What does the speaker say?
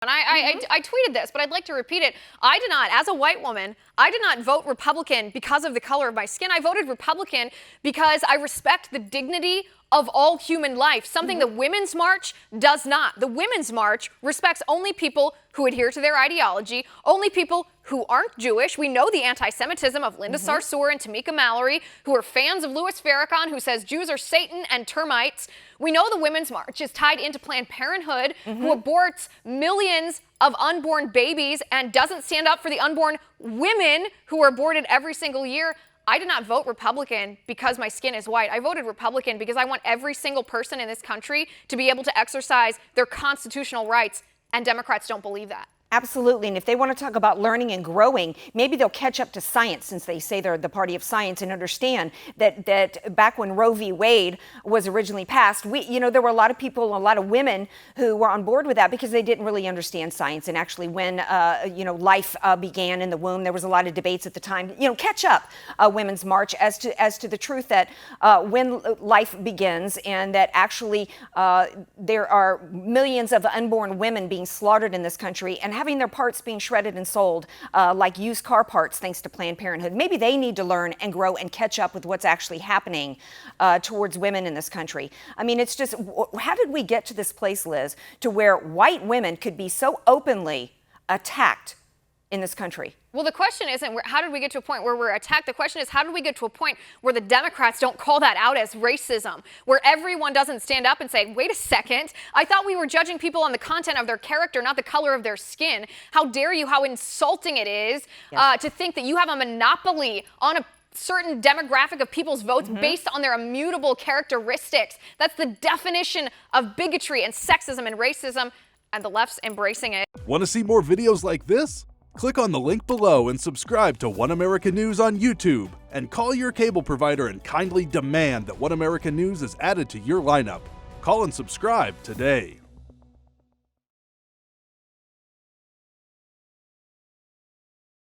And I tweeted this, but I'd like to repeat it. I did not, as a white woman, I did not vote Republican because of the color of my skin. I voted Republican because I respect the dignity of all human life, something the Women's March does not. The Women's March respects only people who adhere to their ideology, only people who aren't Jewish. We know the anti-Semitism of Linda Sarsour and Tamika Mallory, who are fans of Louis Farrakhan, who says Jews are Satan and termites. We know the Women's March is tied into Planned Parenthood, who aborts millions of unborn babies and doesn't stand up for the unborn women who are aborted every single year. I did not vote Republican because my skin is white. I voted Republican because I want every single person in this country to be able to exercise their constitutional rights, and Democrats don't believe that. Absolutely. And if they want to talk about learning and growing, maybe they'll catch up to science, since they say they're the party of science, and understand that back when Roe v. Wade was originally passed, there were a lot of people, a lot of women who were on board with that because they didn't really understand science. And actually when, life began in the womb, there was a lot of debates at the time. Catch up, Women's March, as to the truth that when life begins, and that actually there are millions of unborn women being slaughtered in this country and having their parts being shredded and sold like used car parts, thanks to Planned Parenthood. Maybe they need to learn and grow and catch up with what's actually happening towards women in this country. I mean, it's just, how did we get to this place, Liz, to where white women could be so openly attacked in this country? Well, the question isn't how did we get to a point where we're attacked? The question is, how did we get to a point where the Democrats don't call that out as racism, where everyone doesn't stand up and say, wait a second, I thought we were judging people on the content of their character, not the color of their skin. How dare you, how insulting it is to think that you have a monopoly on a certain demographic of people's votes based on their immutable characteristics. That's the definition of bigotry and sexism and racism, and the left's embracing it. Want to see more videos like this? Click on the link below and subscribe to One America News on YouTube, and call your cable provider and kindly demand that One America News is added to your lineup. Call and subscribe today.